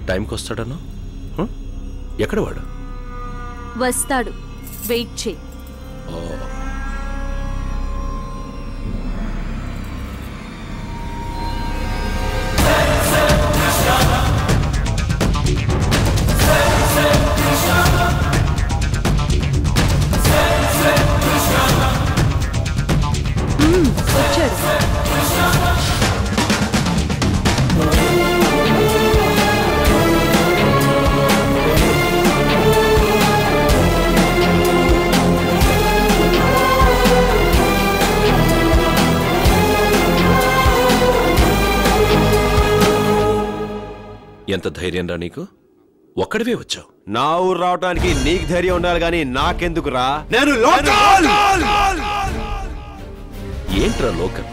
టైంకి వస్తాడన్నా? ఎక్కడ వాడు? వస్తాడు, వెయిట్ చేయి. వచ్చాడు. ఎంత ధైర్యం రా నీకు? ఒక్కడివే వచ్చావు. నా ఊరు రావటానికి నీకు ధైర్యం ఉండాలి గాని నాకెందుకురా? నేను ఏంట్రా లోకల్?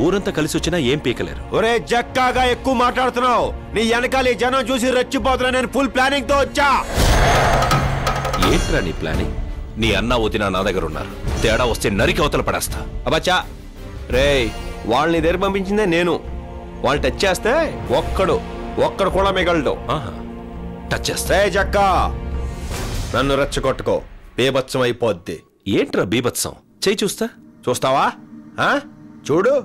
ఊరంతా కలిసి వచ్చినా ఏం పీకలేరు. ఒరే జక్కాగా ఎక్కువ మాట్లాడుతున్నావు. నీ వెనకాల జనం చూసి రెచ్చిపోతున్నా. నేను ఫుల్ ప్లానింగ్ తో వచ్చా. ఏంట్రా నీ ప్లానింగ్? నీ అన్న వదిన నా దగ్గర ఉన్నారు. తేడా వస్తే నరికి అవతల పడేస్తా. అబ్బచ్చా రే, వాళ్ళని దగ్గర పంపించిందే నేను. వాళ్ళు టచ్ చేస్తే ఒక్కడు కూడా మిగలడు. టచ్ చేస్తే జక్కా నన్ను రెచ్చగొట్టుకో, బీభత్సం అయిపోద్ది. ఏంట్రా బీభత్సం? చేయి చూస్తా. చూస్తావా? చూడు.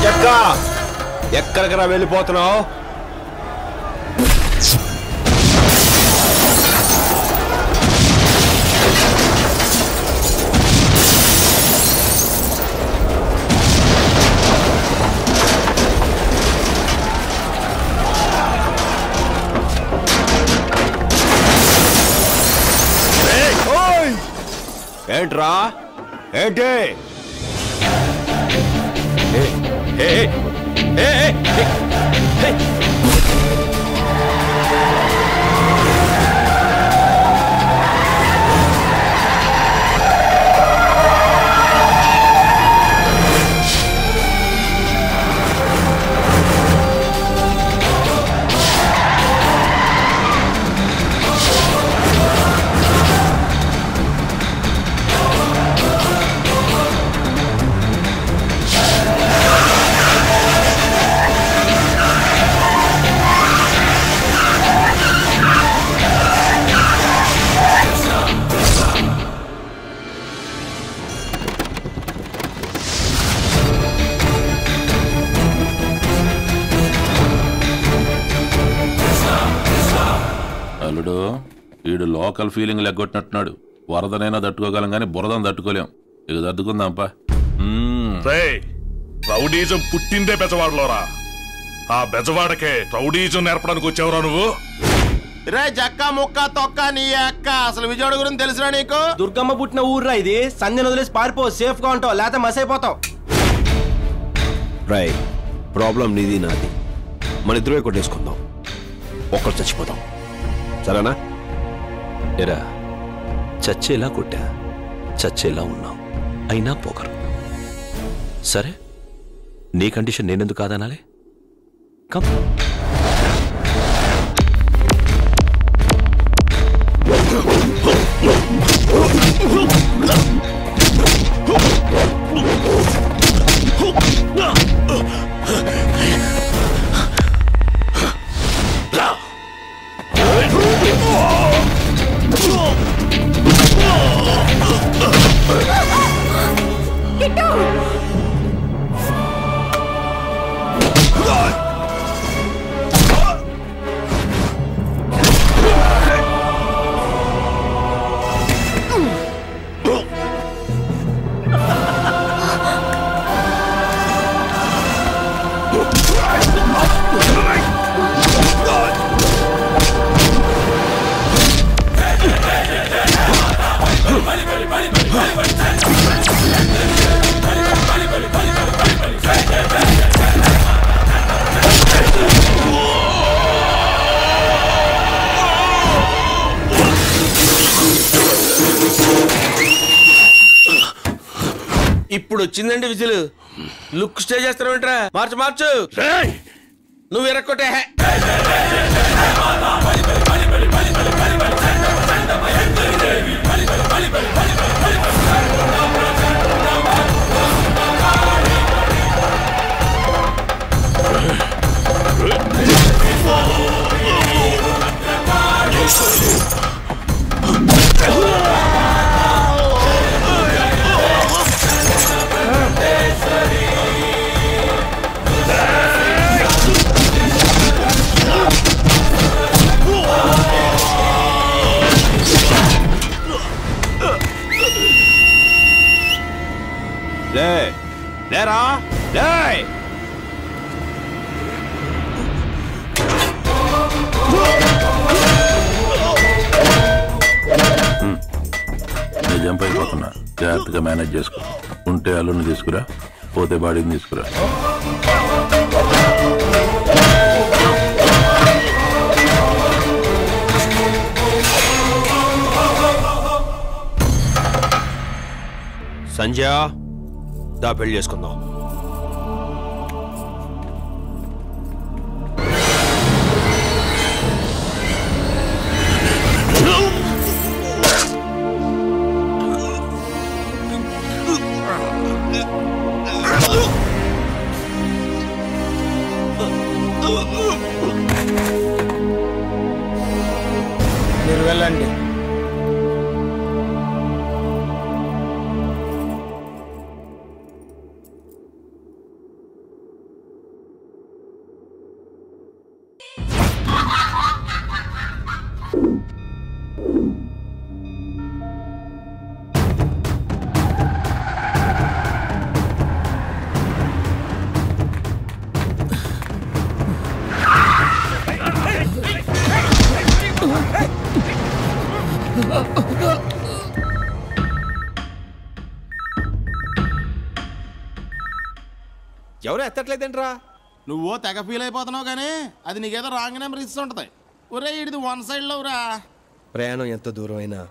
జక్కా ఎక్కడికరా వెళ్ళిపోతున్నావు? ఏంట్రా? ఏంటి? అల్లుడు వీడు లోకల్ ఫీలింగ్ లెగ్గొట్టినట్టున్నాడు. వరదనైనా తట్టుకోగలం కానీ బురదను తట్టుకోలేం. ఇక తట్టుకుందాంపా. రౌడీజం పుట్టిందే బెజవాడలోరా. ఆ బెజవాడకే రౌడీజం నేర్పడానికి వచ్చావురా నువ్వు? రే జక్క ముక్క తొక్క నీ అక్క అసలు విజయవాడ గురించి తెలుసురా నీకు? దుర్గమ్మ పుట్టిన ఊర్రా ఇది. సంధ్యను వదిలేసి పారిపో, సేఫ్ గా ఉంటావు, లేకపోతే మస్ అయిపోతావు. రై ప్రాబ్లం నీది నాది. మన ఇద్దరే కొట్టేసుకుందాం, ఒక్కరు చచ్చిపోతాం. సరేనా? ఎరా చచ్చేలా కొట్టా, చచ్చేలా ఉన్నావు, అయినా పోకరు. సరే నీ కండిషన్ నేనెందుకు కాదనాలి? కమ్. ఇప్పుడు వచ్చిందండి విజిల్. లుక్ స్టే చేస్తారేంట్రా? మార్చు నువ్వు ఎరక్కొట్టే. లేరా లే. నేను జంప్ అయిపోతున్నా, జాగ్రత్తగా మేనేజ్ చేసుకో. ఉంటే అల్లుని తీసుకురా, పోతే బాడీని తీసుకురా. సంజయ్ దా పెళ్లి చేసుకుందాం. మీరు వెళ్ళండి. ఎవరు ఎత్తట్లేదేంట్రా? నువ్వు తెగ ఫీల్ అయిపోతున్నావు కానీ అది నీకేదో రాంగ్ నెంబర్ ఇస్తుంటది. ఒరే ఇది వన్ సైడ్ లో రా. ప్రయాణం ఎంత దూరం అయినా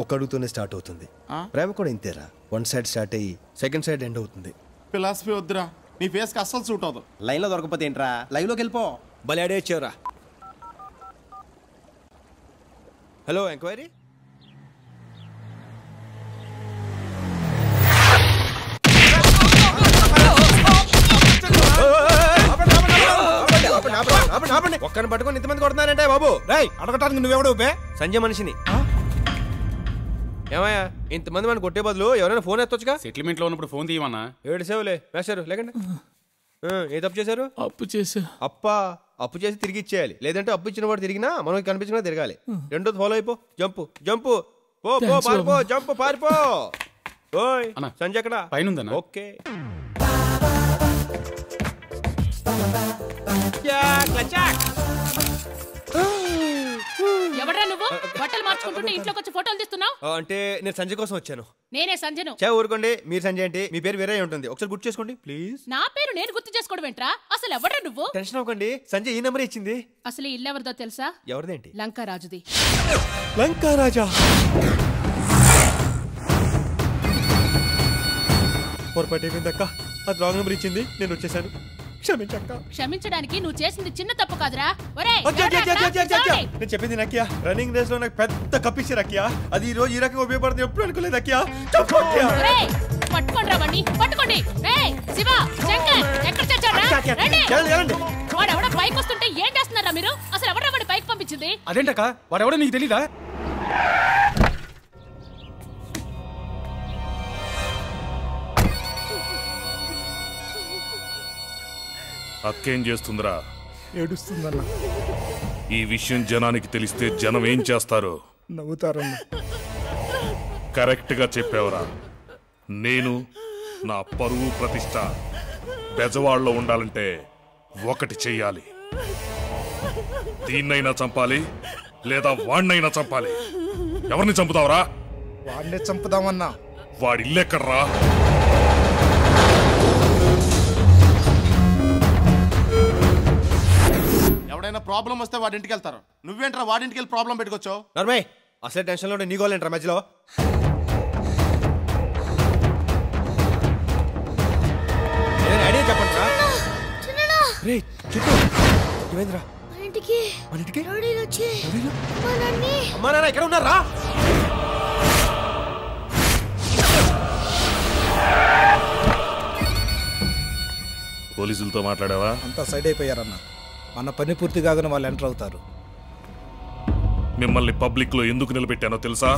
ఒక అడుగుతోనే స్టార్ట్ అవుతుంది. ప్రేమ కూడా ఇంతేరా, వన్ సైడ్ స్టార్ట్ అయ్యి సెకండ్ సైడ్ ఎండ్ అవుతుంది. ఫిలాసఫీ వద్దురా, నీ ఫేస్ కి అస్సలు సూట్ అవుతుంది. లైన్ లో దొరకపోతే ఏంట్రా, లైవ్ లోకి వెళ్ళిపో. బలి అడేచ్చారా? Hello, enquiry. ఒక్కని పట్టుకొని ఇంతమంది కొడుతున్నారంటే బాబు. రేయ్, అడగటానికి నువ్వెవడు? సంజయ్ మనిషిని. ఏమయ్యా, ఇంతమంది మనం కొట్టే బదులు ఎవరైనా ఫోన్ ఎత్తొచ్చుగా? సెటిల్మెంట్ లో ఉన్నప్పుడు ఫోన్ తీయమన్నా. 7 సేవలే వేశారు. లేకండి ఏ తప్పు చేశారు? అప్పు చేసా. అప్పు చేసి తిరిగి ఇచ్చేయాలి, లేదంటే అప్పు ఇచ్చిన వాడు తిరిగినా మనకి కనిపించినా తిరగాలి. రెండోది ఫాలో అయిపో. జంపు పో పారిపో, జంపు పారిపో. ఓయ్ సంజయ్ ఎక్కడ? పైన. ఓకే. ఎవడ్రా నువ్వు? బట్టలు మార్చుకుంటుంటే ఇంట్లోకి వచ్చి ఫోటోలు తీస్తున్నావు? అంటే నేను సంజయ్ కోసం వచ్చాను. నేనే సంజయ్ను. ఊరుకోండి, మీరు సంజయ్ అంటే మీ పేరు వేరే ఉంటుంది. ఒకసారి గుర్తు చేసుకోండి ప్లీజ్. నా పేరు నేను గుర్తు చేసుకోవడం ఏంట్రా? అసలు ఎవడ్రా నువ్వు? టెన్షన్ అవ్వకండి, సంజయ్ ఈ నెంబర్ ఇచ్చింది. అసలు ఇల్లు ఎవరిదో తెలుసా? ఎవరిదేంటి? లంకారాజుది. లంకారాజా? పొరపాటు అయిపోయిందక్క, అది రాంగ్ నెంబర్ ఇచ్చింది, నేను వచ్చేసాను. క్షమించక్క. క్షమించడానికి నువ్వు చేసింది చిన్న తప్పు కాదురా. నేను చెప్పింది నక్కియా, రన్నింగ్ రేస్ లో నాకు పెద్ద కప్పిచ్చారు అక్కియా. అది ఈ రోజు ఈ రకంగా ఉపయోగపడుతుంది ఎప్పుడు అనుకోలేదు అక్కియా. పట్టుకోండి రావండి, పట్టుకోండి. శివ, శంకర్ ఎక్కడ చచ్చారా? వాడు ఎవడ పైకి వస్తుంటే ఏం చేస్తున్నారా మీరు? అసలు ఎవడ వాడి పైకి పంపించింది? అదేంటక్క, వాడెవడో నీకు తెలీదా? అక్కేం చేస్తుందిరా? ఏడుస్తుందన్నా. ఈ విషయం జనానికి తెలిస్తే జనం ఏం చేస్తారు? నవ్వుతారన్నా. కరెక్ట్ గా చెప్పావురా. నేను నా పరువు ప్రతిష్ట బెజవాడలో ఉండాలంటే ఒకటి చెయ్యాలి. దీన్నైనా చంపాలి, లేదా వాణ్ణైనా చంపాలి. ఎవరిని చంపుతావురా? వాడినే చంపుదామన్నా. వాడి ఇల్లెక్కడ్రా? ఎవడైనా ప్రాబ్లం వస్తే వాడి ఇంటికి వెళ్తారు. నువ్వేంట్రా వాడింటికి వెళ్ళి ప్రాబ్లం పెట్టుకోవచ్చావు? నర్మయ్, అసలు టెన్షన్ లో నీ గోలేంట్రా మధ్యలో? రే చింటూ ఏమైందిరా? మన ఇంటికి రౌడీలు వచ్చి అమ్మా నాన్న ఎక్కడ ఉన్నారా? పోలీసులతో మాట్లాడావా? అంతా సైడ్ అయిపోయారన్న. మన పని పూర్తి కాగానే వాళ్ళు ఎంటర్ అవుతారు. మిమ్మల్ని పబ్లిక్ లో ఎందుకు నిలబెట్టానో తెలుసా?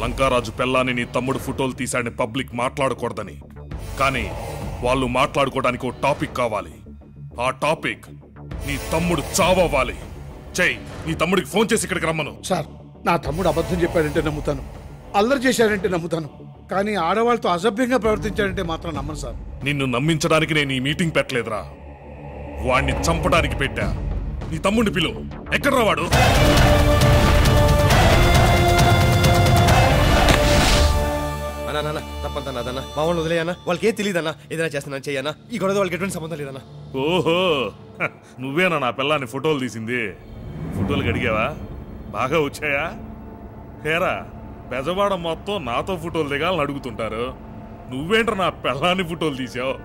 లంకారాజు పెళ్ళాన్ని నీ తమ్ముడు ఫోటోలు తీశాడని పబ్లిక్ మాట్లాడకూడదని. కానీ వాళ్ళు మాట్లాడుకోవడానికి ఓ టాపిక్ కావాలి. ఆ టాపిక్ నీ తమ్ముడు చావాలి. చెయ్యి, నీ తమ్ముడికి ఫోన్ చేసి ఇక్కడికి రమ్మను. సార్, నా తమ్ముడు అబద్ధం చెప్పాడంటే నమ్ముతాను, అల్లరి చేశాడంటే నమ్ముతాను, కానీ ఆడవాళ్ళతో అసభ్యంగా ప్రవర్తించాడంటే మాత్రం నమ్మను సార్. నిన్ను నమ్మించడానికి నేను ఈ మీటింగ్ పెట్టలేదురా, వాణ్ణి చంపడానికి పెట్టా. నీ తమ్ముడిని పిలువు. ఎక్కడ్రా వాడు? అన్నా తప్పంతన్నా మా వాళ్ళు వదిలేయన్నా. వాళ్ళకి ఏం తెలియదన్నా. ఏదైనా చేస్తున్నాను చెయ్యన్నా. ఈ గొడవ వాళ్ళకి ఎటువంటి సంబంధం లేదన్నా. ఓహో, నువ్వేనా నా పిల్లాన్ని ఫోటోలు తీసింది? ఫోటోలు అడిగావా? బాగా వచ్చాయా? హేరా, బెజవాడ మొత్తం నాతో ఫోటోలు దిగాలని అడుగుతుంటారు. నువ్వేంట్రా నా పిల్లాన్ని ఫోటోలు తీసావు?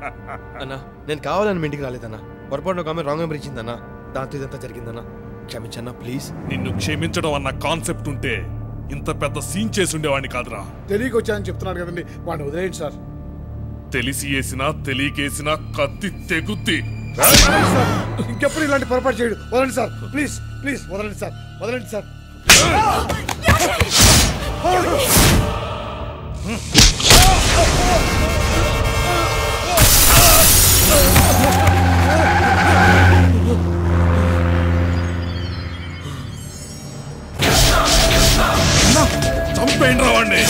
అన్నా నేను కావాలని మీ ఇంటికి రాలేదన్నా. పొరపాటు ఒక ఆమె రాంగ్ నెంబర్ ఇచ్చిందన్నా. దాంతో ఇదంతా జరిగిందన్నా. క్షమించన్నా ప్లీజ్. నిన్ను క్షమించడం అన్న కాన్సెప్ట్ ఉంటే ఇంత పెద్ద సీన్ చేసి ఉండేవాడిని కాదురా. తెలియక వచ్చానని చెప్తున్నాడు కదండి, వాడిని వదిలేయండి సార్. తెలిసి వేసినా తెలియకేసినా కత్తి తెగుద్ది. ఇంకెప్పుడు ఇలాంటి పొరపాటు చేయడు. వదలండి సార్, ప్లీజ్ ప్లీజ్ వదలండి సార్, వదలండి సార్. చంపేయండి రా వాడిని.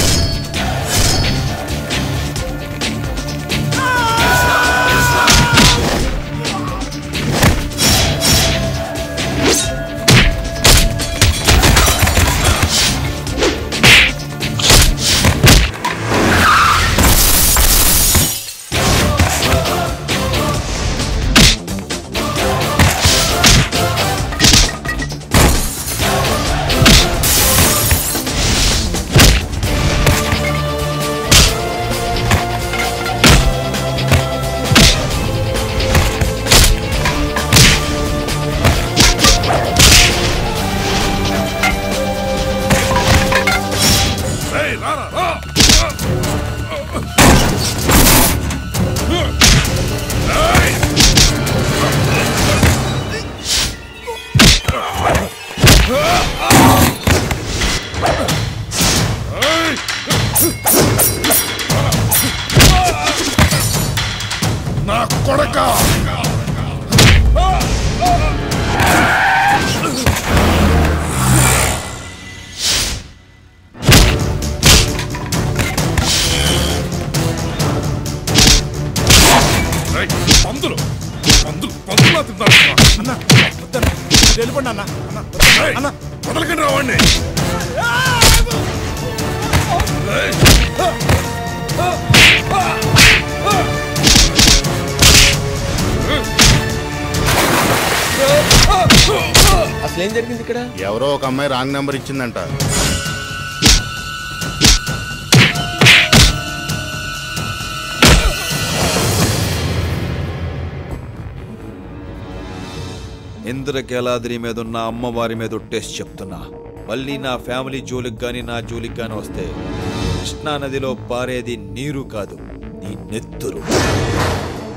నా కొడక పందులు పందులు పందులా తింటారు. వెళ్ళిపోండి అన్న. అన్న వదలకండి రావండి. అసలు ఏం జరిగింది ఇక్కడ? ఎవరో ఒక అమ్మాయి రాంగ్ నెంబర్ ఇచ్చిందంట. ఇంద్రకేలాద్రి మీద ఉన్న అమ్మవారి మీద ఒట్టేసి చెప్తున్నా, మళ్ళీ నా ఫ్యామిలీ జోలికి గాని నా జోలికి గాని వస్తే కృష్ణా నదిలో పారేది నీరు కాదు, నీ నెత్తురు.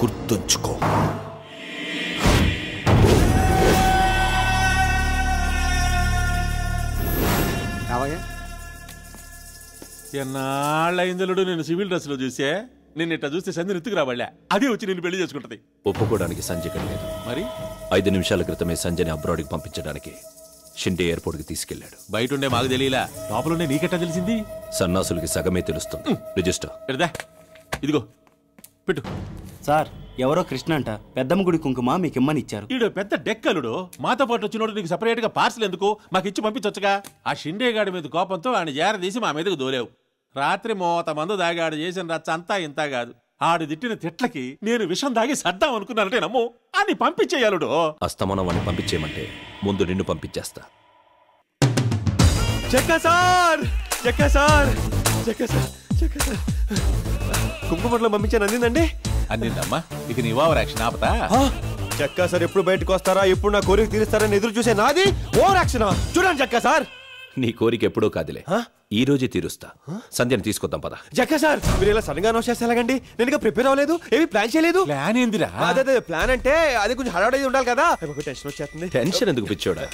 గుర్తుంచుకో. ఎన్నాళ్ళైందలుడు నేను సివిల్ డ్రెస్ లో చూసే, నిన్న ఇట్లా చూస్తే సంధ్య ఎత్తుకు రావాళ్ళా, అదే వచ్చి నేను పెళ్లి చేసుకుంటది. ఒప్పుకోవడానికి సంజయ్ లేదు. మరి 5 నిమిషాల క్రితమే సంజయ్ని అబ్రాడ్కి పంపించడానికి షిండే ఎయిర్పోర్ట్కి తీసుకెళ్లాడు. బయట ఉండే మాకు తెలియలా, లోపలుండే నీకెట్టా తెలిసింది? సన్నాసులకి సగమే తెలుస్తుంది. రిజిస్టర్ పెడదా, ఇదిగో పెట్టు. సార్, ఎవరో కృష్ణ అంట పెద్దమ్మ గుడి కుంకుమ మీకు ఇమ్మని ఇచ్చారు. ఈడు పెద్ద డెక్కలుడు, మాతో పాటు వచ్చినోడు నీకు సెపరేట్ గా పార్సల్ ఎందుకు మాకు ఇచ్చి పంపించొచ్చుగా. ఆ షిండే గాడి మీద కోపంతో ఆయన జారదీసి మా మీదకు దోలేవు. రాత్రి 30 మంది దాగాడు చేసిన రచ్చ అంతా ఇంత కాదు. ఆడు తిట్టిన తిట్లకి నేను విషం దాగి సర్దాం అనుకున్నానంటే నమ్ము, అని పంపించేయాలుడు. అస్తమానం వాడిని పంపించేయమంటే ముందు నిన్ను పంపించేస్తా. కుంకుమట్లో పంపించాను. అందిందండి? అందిందమ్మా. ఇక నీ ఓవర్ యాక్షన్ ఆపతా. జక్కా సార్ ఎప్పుడు బయటకు వస్తారా, ఎప్పుడు నా కోరిక తీరుస్తారని ఎదురు చూసే నాది ఓవర్ యాక్షన్. చూడండి జక్కా సార్, నీ కోరిక ఎప్పుడో కాదులే, ఈ రోజే తీరుస్తా. సంధ్యను తీసుకొద్దాం పద. జక్కా సార్ మీరు ఇలా సడన్ గా అనౌన్స్ చేస్తే ఎలాగండి? నేను ఇంకా ప్రిపేర్ అవ్వలేదు, ఏమి ప్లాన్ చేయలేదు. ప్లాన్ ఏందిరా? అదే ప్లాన్ అంటే అది కొంచెం హడావుడి ఉండాలి కదా. టెన్షన్ వచ్చేస్తుంది. టెన్షన్ ఎందుకు పిచ్చోడా?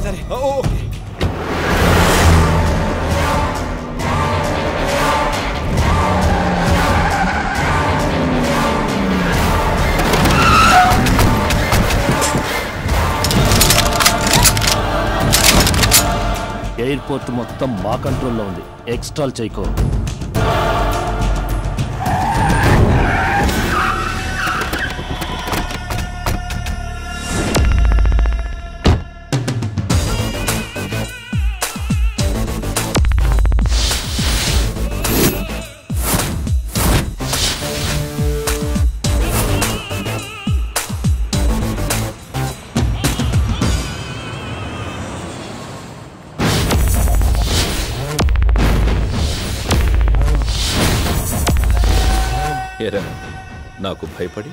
సరే ఓకే. ఎయిర్పోర్ట్ మొత్తం మా కంట్రోల్లో ఉంది, ఎక్స్ట్రాల్ చేయకో. ఏరా, నాకు భయపడి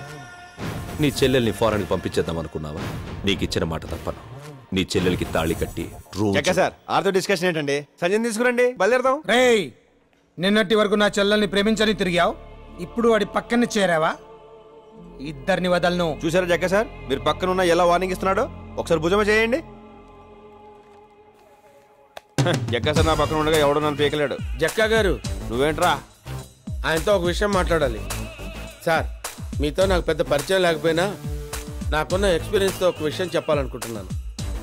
నీ చెల్లెల్ని ఫారెన్కి పంపించేద్దాం అనుకున్నావా? నీకిచ్చిన మాట తప్పను. నీ చెల్లెలకి తాళి కట్టి జక్కా సార్ ఆర్తో డిస్కషన్ ఏంటండి? సంజయ్ తీసుకురండి, బయలుదేరదాం. రేయ్, నిన్నటి వరకు నా చెల్లెల్ని ప్రేమించని తిరిగావు, ఇప్పుడు వాడి పక్కన చేరావా? ఇద్దరిని వదలను. చూసారా జక్కా సార్, మీరు పక్కన ఉన్న ఎలా వార్నింగ్ ఇస్తున్నాడో? ఒకసారి భుజమ చేయండి. జక్కా సార్ నా పక్కన ఉండగా ఎవడో నన్ను పీకలేడు. జక్కా గారు, నువ్వేంట్రా? ఆయనతో ఒక విషయం మాట్లాడాలి. సార్, మీతో నాకు పెద్ద పరిచయం లేకపోయినా నాకున్న ఎక్స్పీరియన్స్తో ఒక విషయం చెప్పాలనుకుంటున్నాను.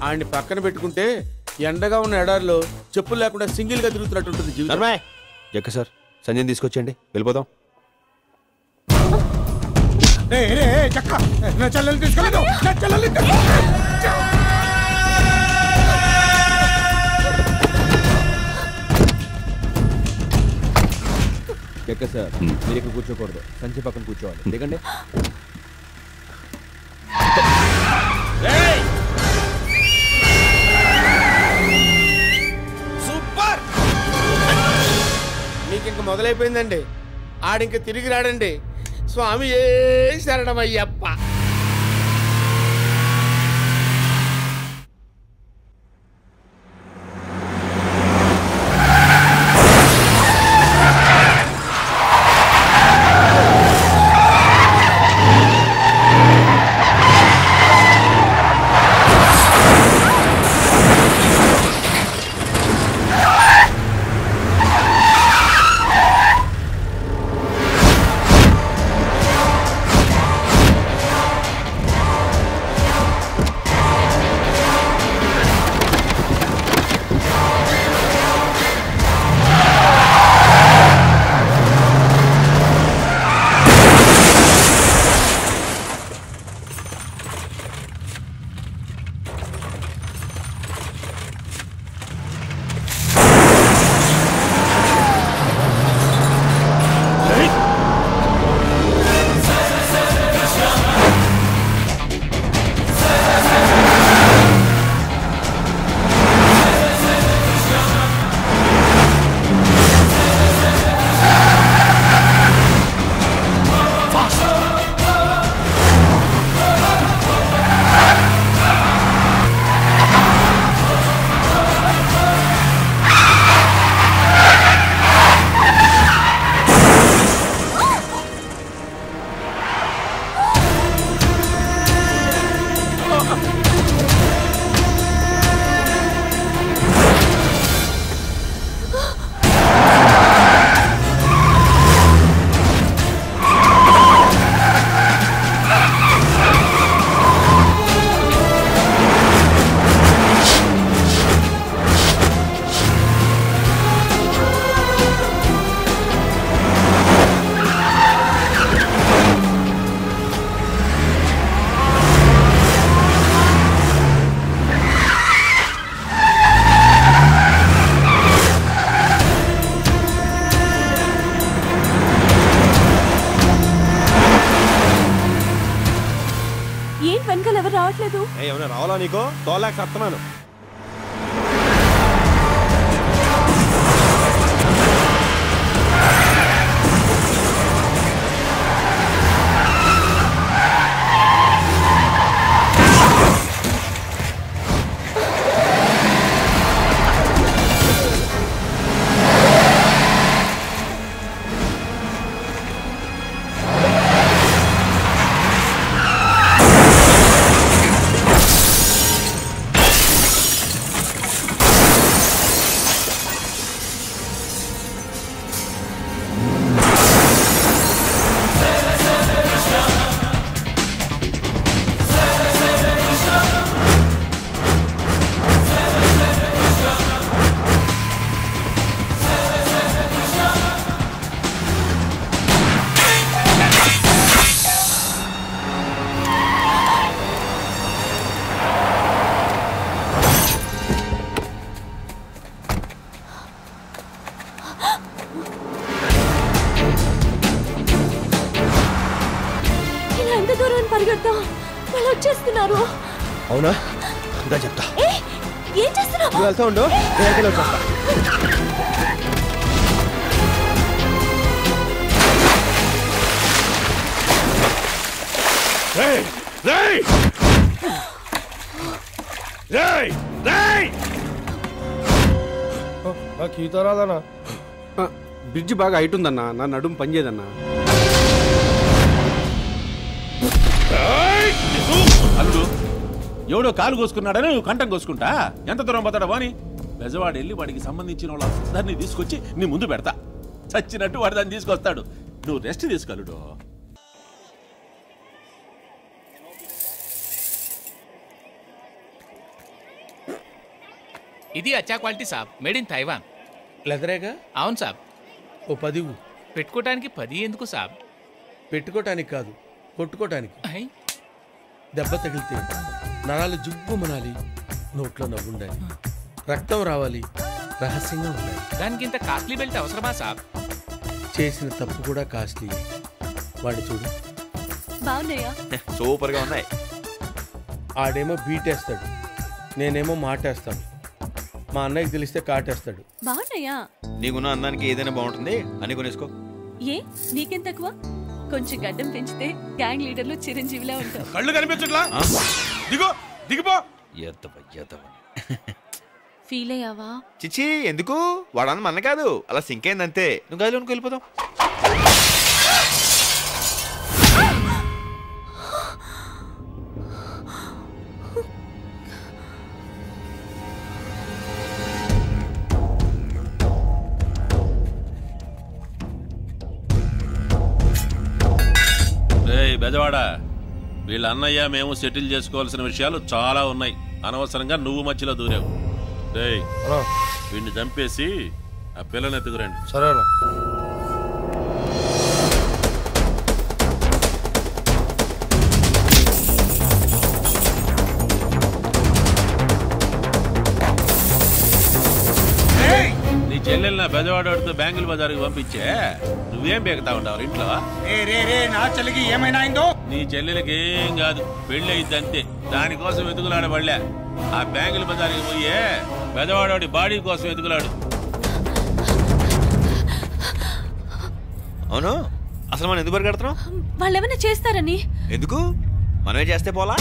ఆయన్ని పక్కన పెట్టుకుంటే ఎండగా ఉన్న ఎడారిలో చెప్పులు లేకుండా సింగిల్గా తిరుగుతున్నట్టుంటుంది జీవితం. జక్కా సార్ సంజయ్ తీసుకొచ్చేయండి, వెళ్ళిపోదాం. నా చెల్లెల్ని తీసుకెళ్ళదు, నా చెల్లెల్ని జక్కా సార్ మీరు ఇక్కడ కూర్చోకూడదు, సంచి పక్కన కూర్చోవాలి. దిగండి. సూపర్, మీకు ఇంక మొదలైపోయిందండి. ఆడింక తిరిగి రాడండి. స్వామి ఏ శరణమయ్యప్ప. రావట్లేదు. ఏమైనా రావాలా నీకో? తోలాక సత్తనాను. వాళ్ళు వచ్చేస్తున్నారు. అవునా? ఇంకా చెప్తా. ఏం చేస్తున్నావు? నువ్వు వెళ్తా ఉండు, నేను వచ్చేస్తా. కీతరాదన్నా. బ్రిడ్జ్ బాగా హైట్ ఉందన్నా, నా నడుము పనిచేయదన్నా. అల్లుడు ఎవడో కాలు కోసుకున్నాడని నువ్వు కంఠం కోసుకుంటా? ఎంత దూరం పోతాడా వాని? బెజవాడు వెళ్ళి వాడికి సంబంధించిన వాళ్ళందరినీ తీసుకొచ్చి నీ ముందు పెడతా. చచ్చినట్టు వాడు దాన్ని తీసుకొస్తాడు. నువ్వు రెస్ట్ తీసుకోలుడు. ఇది అచ్చా క్వాలిటీ సాబ్, మేడ్ ఇన్ తైవాన్. లెదరేగా? అవును సాబ్. ఓ 10 పెట్టుకోవటానికి 10 ఎందుకు సాబ్? పెట్టుకోవటానికి కాదు, కొట్టుకోవటానికి. దెబ్బ తగిలితే నరాలు జుబ్బుమనాలి, నోట్లో నవ్వుండాలి, రక్తం రావాలి, రహస్యంగా ఉండాలి. దానికి ఇంత కాస్ట్లీ బెల్ట్ అవసరమా సాబ్? చేసిన తప్పు కూడా కాస్ట్లీ. వాడు చూడు, బాగున్నాయా? సూపర్ గా ఉన్నాయి. ఆడేమో బీటేస్తాడు, నేనేమో మాటేస్తాను. మా అన్నయ్యకి తెలిస్తే కాటేస్తాడు. బాగున్నాయా? నీకున్న అందానికి ఏదైనా బాగుంటుంది అని కొనేసుకో. ఏ నీకేం తక్కువ? కొంచెం గడ్డం పెంచితే గ్యాంగ్ లీడర్లు చిరంజీవిలా ఉంటావు. కళ్ళు కనిపించట్లా? దిగిపో. ఫీల్ అయ్యావా? చిచ్చి ఎందుకు? వాడన్న మన కాదు, అలా సింక్ అయిందంతే. నువ్వు గదిలోనికి వెళ్ళిపోతావు. బెజవాడ, వీళ్ళ అన్నయ్య మేము సెటిల్ చేసుకోవాల్సిన విషయాలు చాలా ఉన్నాయి. అనవసరంగా నువ్వు మధ్యలో దూరావు. వీడిని చంపేసి ఆ పిల్లని ఎత్తుకురండి. సరేనా? నీ చెల్లెలు నా బెజవాడతో బ్యాంకుల బజార్కి పంపించే నువ్వేం బేగుతా ఉంటావు ఇంట్లో? నా చెల్లికి ఏమైనా అయిందో? నీ చెల్లెలకి ఏం కాదు, పెళ్లి అయింది అంతే. దానికోసం వెతుకులాడబడలే. ఆ బ్యాంకుల బజార్కి పోయే బెజవాడోడి బాడీ కోసం వెతుకులాడు. అవును, అసలు మనం ఎందుకు పరిగెడుతున్నాం? వాళ్ళు ఏమైనా చేస్తారని. ఎందుకు? మనమే చేస్తే పోలా?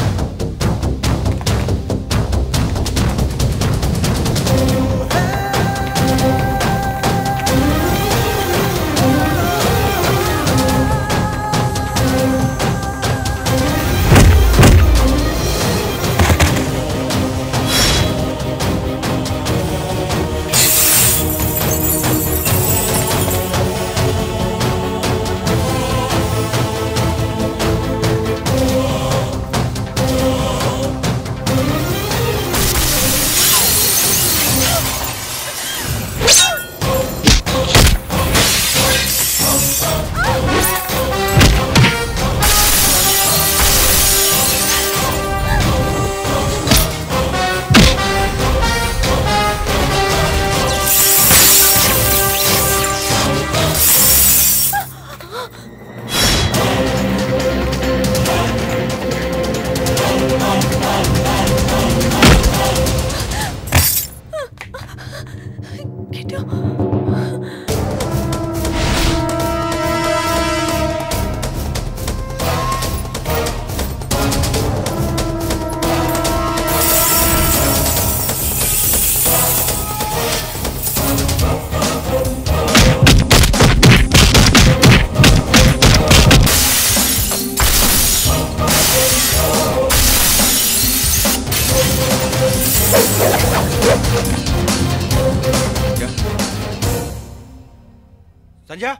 సంజయ్,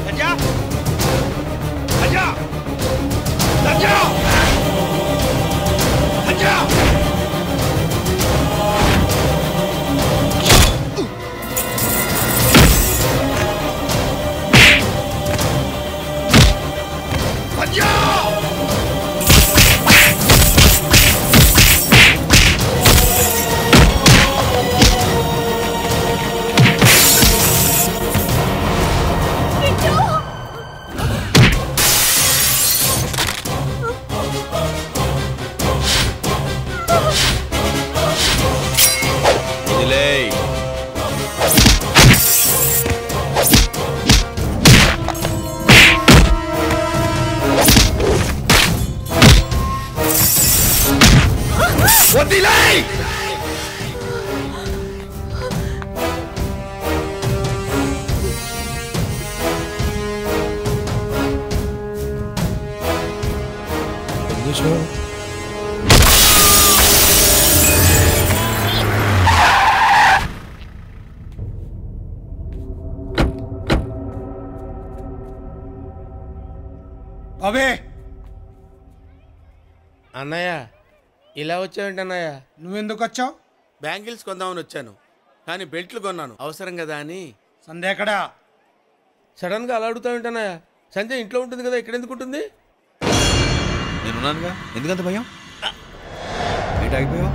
సంజయ్, సంజయ్, సంజయ్, సంజయ్. అబే అన్నయ్య ఇలా వచ్చావేంటి అన్నయ్య? నువ్వెందుకు వచ్చావు? బ్యాంగిల్స్ కొందామని వచ్చాను, కానీ బెల్ట్లు కొన్నాను అవసరం కదా అని. సంధ్య ఎక్కడా? సడన్ గా అలా అడుగుతావేంటి అన్నయ్య? సంజయ్ ఇంట్లో ఉంటుంది కదా, ఇక్కడ ఎందుకు ఉంటుంది? నేనున్నానుగా, ఎందుకంత భయం? ఏంటి ఆగిపోయావు?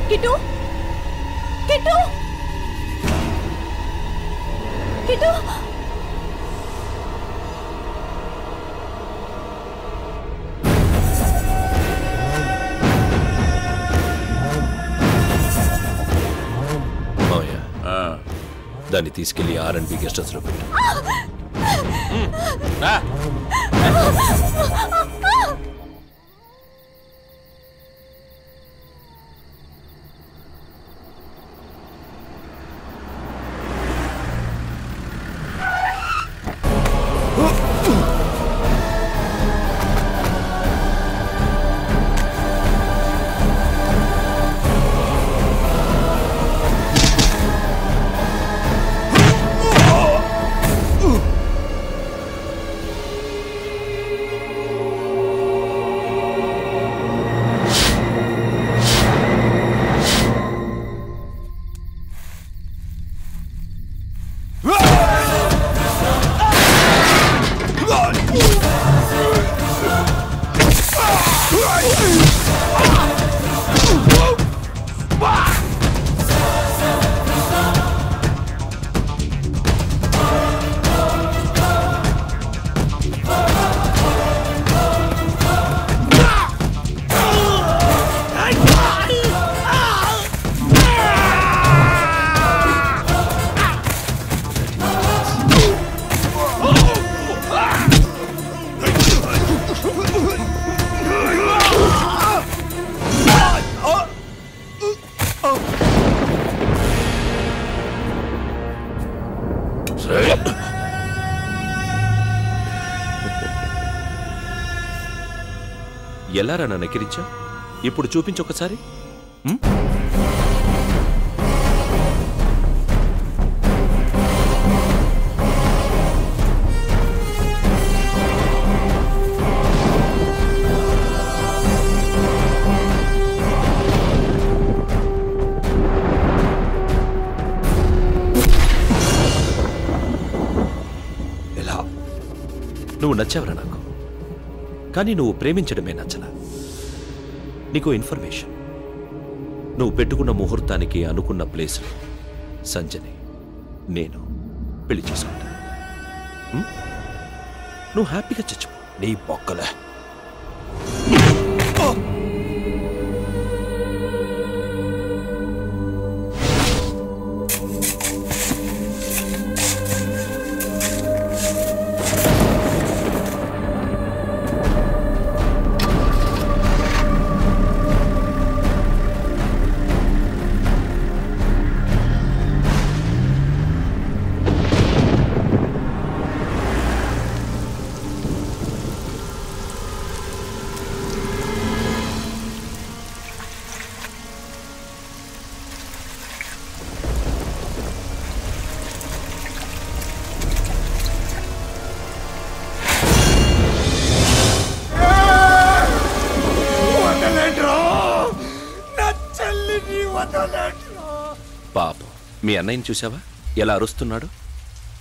కిట్టు కిట్టు కిట్టు మావయ్య దాన్ని తీసుకెళ్లి R&B గెస్ట్ హౌస్ లో పెట్టు. ఎలారా నన్ను ఎక్కిరించా? ఇప్పుడు చూపించొకసారి. ఎలా? నువ్వు నచ్చావరా నాకు, కానీ నువ్వు ప్రేమించడమే నచ్చలా. నీకు ఇన్ఫర్మేషన్, నువ్వు పెట్టుకున్న ముహూర్తానికి అనుకున్న ప్లేస్లో సంజని నేను పెళ్లి చేసుకుంటా. నువ్వు హ్యాపీగా చచ్చిపో. నీ బొక్కలే. పాపం మీ అన్నయ్యని చూసావా ఎలా అరుస్తున్నాడు?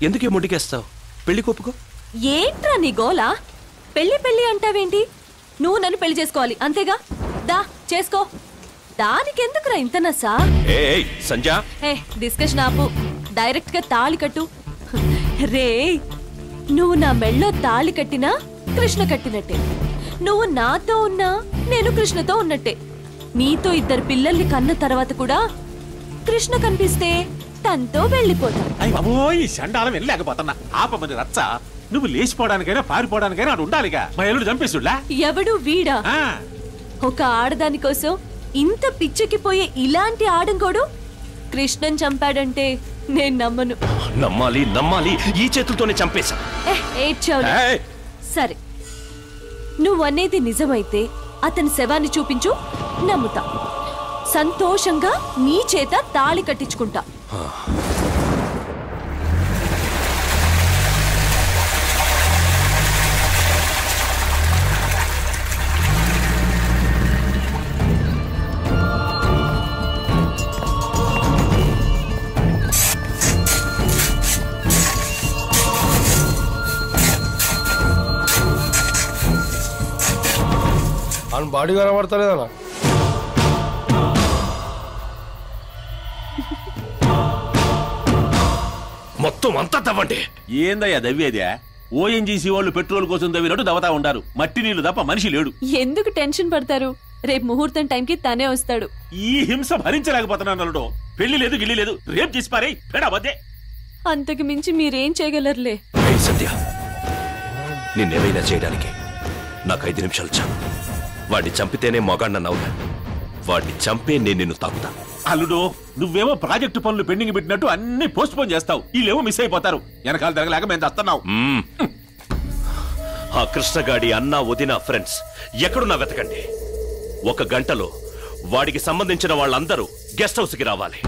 ఎందుకే ముడికేస్తావు? పెళ్లి కొప్పుకో. ఏంట్రా నీ గోలా? పెళ్లి పెళ్లి అంటావేంటి? నువ్వు నన్ను పెళ్లి చేసుకోవాలి అంతేగా? దా చేసుకో. దానికెందుకురా ఇంత నసా? ఏయ్ సంజా, డిస్కషన్ ఆపు. డైరెక్ట్ గా తాళి కట్టు. రే, నువ్వు నా మెళ్ళో తాళి కట్టినా కృష్ణ కట్టినట్టే. నువ్వు నాతో ఉన్నా నేను కృష్ణతో ఉన్నట్టే. నీతో 2 పిల్లల్ని కన్న తర్వాత కూడా కృష్ణ కనిపిస్తే తనతో వెళ్ళిపోతా. అయ్య బాబోయ్, ఈ చండాలం వెళ్ళలేకపోతున్నా. ఆపమని రచ్చ. నువ్వు లేచిపోవడానికైనా పారిపోవడానికైనా అటు ఉండాలిగా. మా ఎల్లుడు చంపేస్తుడా? ఎవడు వీడా? ఒక ఆడదాని కోసం ఇంత పిచ్చెక్కిపోయే ఇలాంటి ఆడంకోడు కృష్ణన్ చంపాడంటే నేను నమ్మను. నమ్మాలి నమ్మాలి, ఈ చేతులతోనే చంపేశా. సరే, నువ్వనేది నిజమైతే అతని శవాన్ని చూపించు, నమ్ముతా. సంతోషంగా నీ చేత తాళి కట్టించుకుంటా. బాడీ కనబడతలేదన్నా. మొత్తం అంతా తవ్వండి. ఏందయ్యా దవ్వేదే? ఓఎన్జీసీ వాళ్ళు పెట్రోల్ కోసం దవ్వినట్టు దవతా ఉంటారు. మట్టి నీళ్లు తప్ప మనిషి లేడు. ఎందుకు టెన్షన్ పడతారు? రేపు ముహూర్తం టైంకి తనే వస్తాడు. ఈ హింస భరించలేకపోతున్నాను అల్లుడు. పెళ్లి లేదు గిల్లి లేదు, రేపు చేసి పారే పెడవద్దే. అంతకు మించి మీరేం చేయగలరులే. సత్య, నిన్నేమైనా చేయడానికి నాకు 5 నిమిషాలు చాలు. వాడిని చంపితేనే మొగాడినవుగా. వాడిని చంపే నేను నిన్ను తాకుతా. అల్లుడు, నువ్వేమో ప్రాజెక్టు పనులు పెండింగ్ పెట్టినట్టు అన్ని పోస్ట్ పోన్ చేస్తావు. వీళ్ళేమో మిస్ అయిపోతారు. వెనకాల తిరగలేక మేము చేస్తున్నావు. ఆ కృష్ణగాడి అన్న వదిన ఫ్రెండ్స్ ఎక్కడున్నా వెతకండి. 1 గంటలో వాడికి సంబంధించిన వాళ్ళందరూ గెస్ట్ హౌస్ కి రావాలి.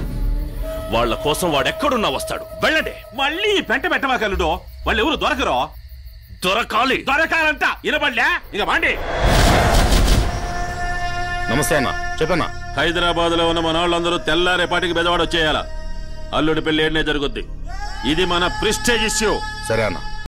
వాళ్ళ కోసం వాడెక్కడున్నా వస్తాడు. వెళ్ళండి. మళ్ళీ పెంట పెట్టవాకల్లుడు. వాళ్ళు ఎవరు దొరకరో. దొరకాలి. దొరకాలంట ఇనబడలే. ఇక మాండి. నమస్తే అన్న, చెప్పన్నా. హైదరాబాద్ లో ఉన్న మన వాళ్ళందరూ తెల్లారేపాటికి బెదవాడ వచ్చేయాల. అల్లుడి పెళ్లి ఏడనే జరుగుద్ది. ఇది మన ప్రెస్టేజ్ ఇష్యూ. సరే అన్న.